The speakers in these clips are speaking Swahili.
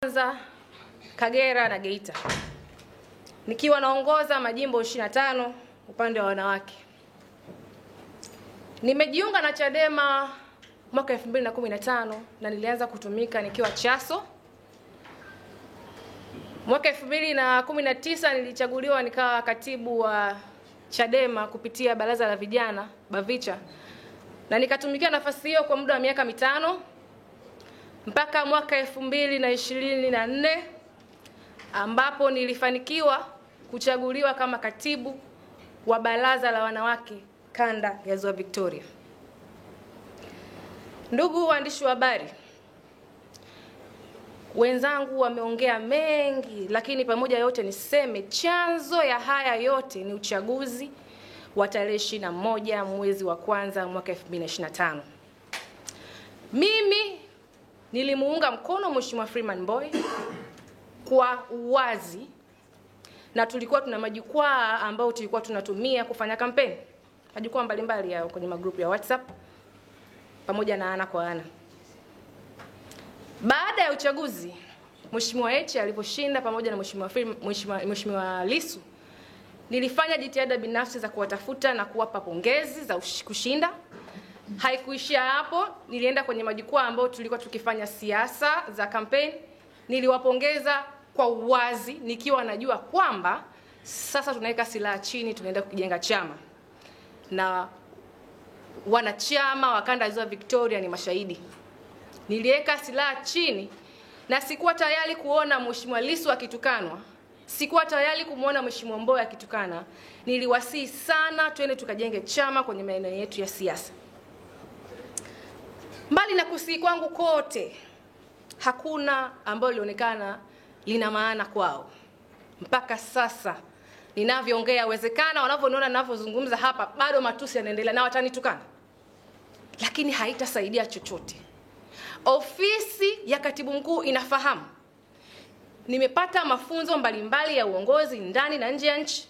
Mwanza, Kagera na Geita. Nikiwa naongoza majimbo 25 upande wa wanawake. Nimejiunga na Chadema mwaka 2015 na nilianza kutumika nikiwa Chaso. Mwaka 2019 nilichaguliwa nikawa katibu wa Chadema kupitia baraza la vijana Bavicha, na nikatumikia nafasi hiyo kwa muda wa miaka 5 mpaka mwaka 2024 ambapo nilifanikiwa kuchaguliwa kama katibu wa baraza la wanawake kanda ya Ziwa Victoria. Ndugu waandishi wa habari, wenzangu wameongea mengi, lakini pamoja yote niseme chanzo ya haya yote ni uchaguzi wa tarehe 21 mwezi wa kwanza mwaka 2025. Mimi nilimuunga mkono Mheshimiwa Freeman Mbowe kwa uwazi, na tulikuwa tuna majukwaa ambayo tulikuwa tunatumia kufanya kampeni, majukwaa mbalimbali ya kwenye magrupu ya WhatsApp pamoja na ana kwa ana. Baada ya uchaguzi, Mheshimiwa Heche aliposhinda pamoja na Mheshimiwa Lissu, nilifanya jitihada binafsi za kuwatafuta na kuwapa pongezi za kushinda. Haikuishia hapo, nilienda kwenye majukwaa ambayo tulikuwa tukifanya siasa za kampeni. Niliwapongeza kwa uwazi nikiwa najua kwamba sasa tunaweka silaha chini, tunaenda kujenga chama. Na wanachama wa kanda ya Ziwa Victoria ni mashahidi. Niliweka silaha chini na sikuwa tayari kuona Mheshimiwa Lissu akitukanwa. Sikuwa tayari kumuona Mheshimiwa Mbowe akitukana. Niliwasihi sana twende tukajenge chama kwenye maeneo yetu ya siasa. Mbali na kusihi kwangu kote, hakuna ambalo lilionekana lina maana kwao. Mpaka sasa ninavyoongea, wezekana wanavyoniona ninavyozungumza hapa bado matusi yanaendelea na watanitukana, lakini haitasaidia chochote. Ofisi ya katibu mkuu inafahamu. Nimepata mafunzo mbalimbali ya uongozi ndani na nje ya nchi.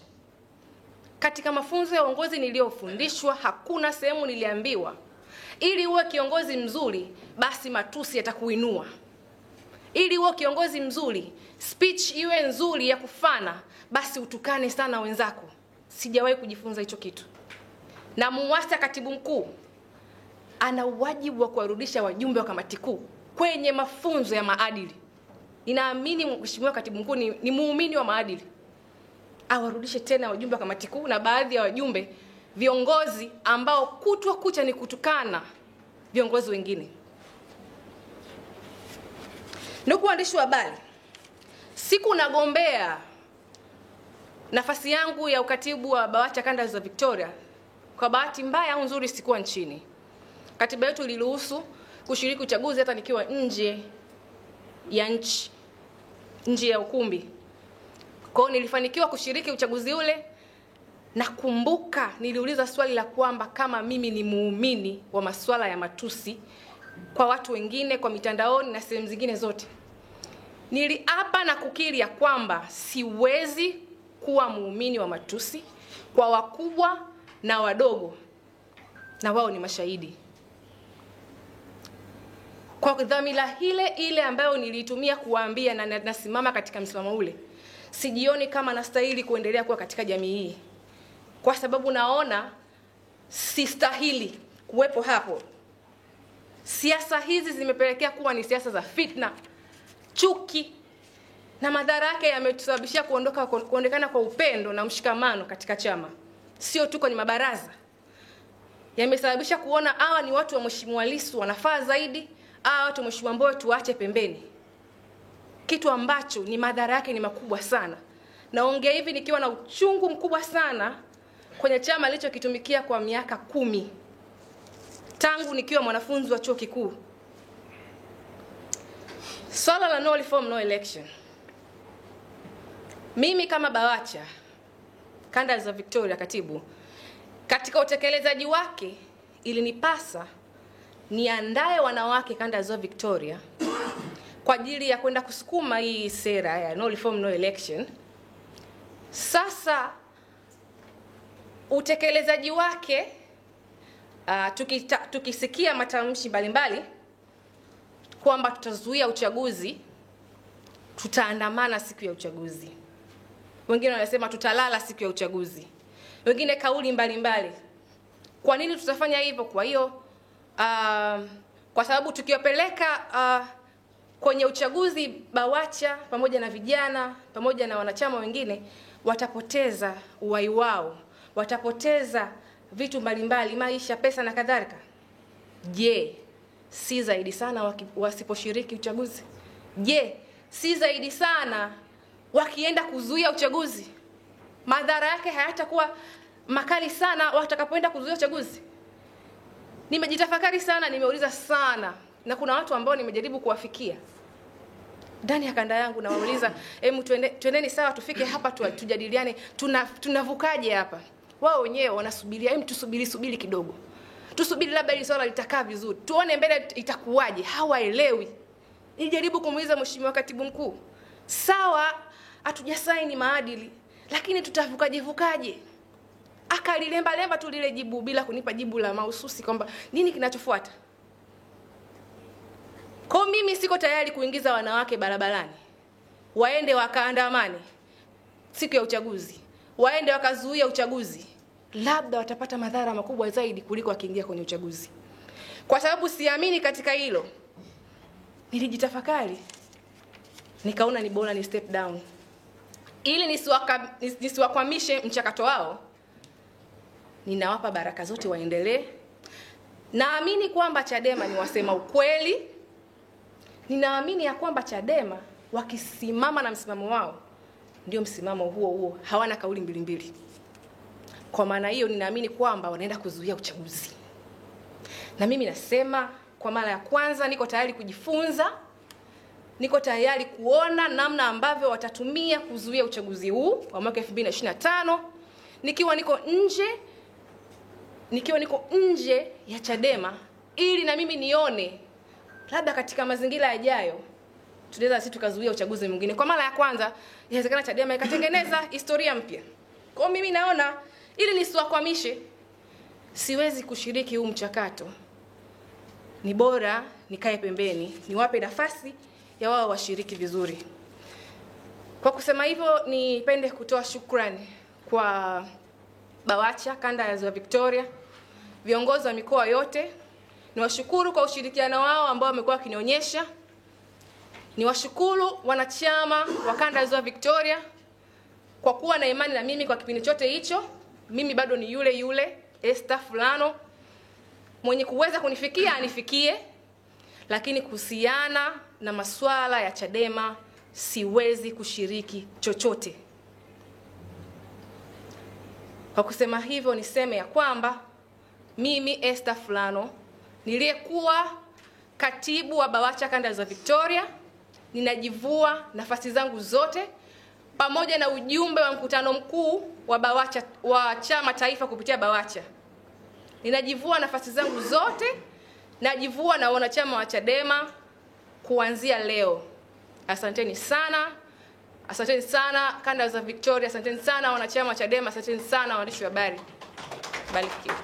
Katika mafunzo ya uongozi niliyofundishwa, hakuna sehemu niliambiwa ili uwe kiongozi mzuri basi matusi yatakuinua. Ili uwe kiongozi mzuri, speech iwe nzuri ya kufana, basi utukane sana wenzako. Sijawahi kujifunza hicho kitu. Na muwasa katibu mkuu ana wajibu wa kuwarudisha wajumbe wa kamati kuu kwenye mafunzo ya maadili. Ninaamini Mheshimiwa katibu mkuu ni muumini wa maadili. Awarudishe tena wajumbe wa kamati kuu na baadhi ya wajumbe viongozi ambao kutwa kucha ni kutukana viongozi wengine. Ndugu waandishi wa habari, siku nagombea nafasi yangu ya ukatibu wa BAWACHA kanda ya Ziwa Victoria, kwa bahati mbaya au nzuri sikuwa nchini. Katiba yetu iliruhusu kushiriki uchaguzi hata nikiwa nje ya nchi, nje ya ukumbi. Kwa hiyo nilifanikiwa kushiriki uchaguzi ule. Nakumbuka niliuliza swali la kwamba kama mimi ni muumini wa masuala ya matusi kwa watu wengine, kwa mitandaoni na sehemu zingine zote. Niliapa na kukiri ya kwamba siwezi kuwa muumini wa matusi kwa wakubwa na wadogo, na wao ni mashahidi. Kwa dhamira ile ambayo nilitumia kuwaambia na nasimama katika msimamo ule, sijioni kama nastahili kuendelea kuwa katika jamii hii, kwa sababu naona sistahili kuwepo hapo. Siasa hizi zimepelekea kuwa ni siasa za fitna, chuki, na madhara yake yametusababishia kuondekana kwa upendo na mshikamano katika chama. Sio tu kwenye mabaraza. Yamesababisha kuona hawa ni watu wa Mheshimiwa Lissu wanafaa zaidi, hawa watu wa Mheshimiwa Mbowe tuache pembeni. Kitu ambacho ni madhara yake ni makubwa sana. Naongea hivi nikiwa na uchungu mkubwa sana kwenye chama nilichokitumikia kwa miaka 10 tangu nikiwa mwanafunzi wa chuo kikuu. Swala la no reform no election, mimi kama BAWACHA kanda ya Victoria katibu, katika utekelezaji wake ilinipasa niandae wanawake kanda ya Victoria kwa ajili ya kwenda kusukuma hii sera ya no reform no election. Sasa utekelezaji wake, tukisikia matamshi mbalimbali kwamba tutazuia uchaguzi tutaandamana siku ya uchaguzi. Wengine wanasema tutalala siku ya uchaguzi. Wengine kauli mbalimbali. Kwa nini tutafanya hivyo? Kwa hiyo kwa sababu tukiwapeleka kwenye uchaguzi BAWACHA pamoja na vijana pamoja na wanachama wengine watapoteza uhai wao, watapoteza vitu mbalimbali, maisha, pesa na kadhalika. Je, si zaidi sana wasiposhiriki uchaguzi? Je, si zaidi sana wakienda kuzuia uchaguzi? Madhara yake hayatakuwa makali sana watakapoenda kuzuia uchaguzi? Nimejitafakari sana, nimeuliza sana, na kuna watu ambao nimejaribu kuwafikia ndani ya kanda yangu, na wauliza twendeni sawa, tufike hapa tujadiliane, tunavukaje hapa. Wao wenyewe wanasubiria, tusubiri kidogo, tusubiri labda hili swala litakaa vizuri, tuone mbele itakuwaje. Hawaelewi. Nilijaribu kumuuliza Mheshimiwa Katibu Mkuu, sawa hatujasaini maadili, lakini tutavukaje? Akalilemba tu lile jibu bila kunipa jibu la mahususi kwamba nini kinachofuata. Kwa mimi siko tayari kuingiza wanawake barabarani waende wakaandamane siku ya uchaguzi, waende wakazuia uchaguzi. Labda watapata madhara makubwa zaidi kuliko wakiingia kwenye uchaguzi. Kwa sababu siamini katika hilo, nilijitafakari, nikaona ni bora ni step down ili nisiwakwamishe mchakato wao. Ninawapa baraka zote waendelee. Naamini kwamba Chadema ni wasema ukweli. Ninaamini ya kwamba Chadema wakisimama na msimamo wao ndio msimamo huo, hawana kauli mbili. Kwa maana hiyo ninaamini kwamba wanaenda kuzuia uchaguzi. Na mimi nasema kwa mara ya kwanza niko tayari kujifunza, niko tayari kuona namna ambavyo watatumia kuzuia uchaguzi huu wa mwaka 2025 nikiwa niko nje ya Chadema, ili na mimi nione labda katika mazingira yajayo tunaweza sisi tukazuia uchaguzi mwingine. Kwa mara ya kwanza inawezekana Chadema ikatengeneza historia mpya. Kwa mimi naona ili nisiwakwamishe, siwezi kushiriki huu mchakato, ni bora nikae pembeni, niwape nafasi ya wao washiriki vizuri. Kwa kusema hivyo, nipende kutoa shukrani kwa BAWACHA kanda ya Ziwa Victoria, viongozi wa mikoa yote. Niwashukuru kwa ushirikiano wao ambao wamekuwa wakinionyesha. Niwashukuru wanachama wa kanda ya Ziwa Victoria kwa kuwa na imani na mimi kwa kipindi chote hicho. Mimi bado ni yule Esther Fulano, mwenye kuweza kunifikia anifikie, lakini kuhusiana na masuala ya Chadema siwezi kushiriki chochote. Kwa kusema hivyo, niseme ya kwamba mimi Esther Fulano niliyekuwa katibu wa BAWACHA kanda ya Ziwa Victoria, ninajivua nafasi zangu zote pamoja na ujumbe wa mkutano mkuu wa BAWACHA wa chama taifa kupitia BAWACHA. Ninajivua nafasi zangu zote, najivua na wanachama wa Chadema kuanzia leo. Asanteni sana. Asanteni sana kanda ya Ziwa Victoria, asanteni sana wanachama wa Chadema, asanteni sana waandishi wa habari. Barikiwe.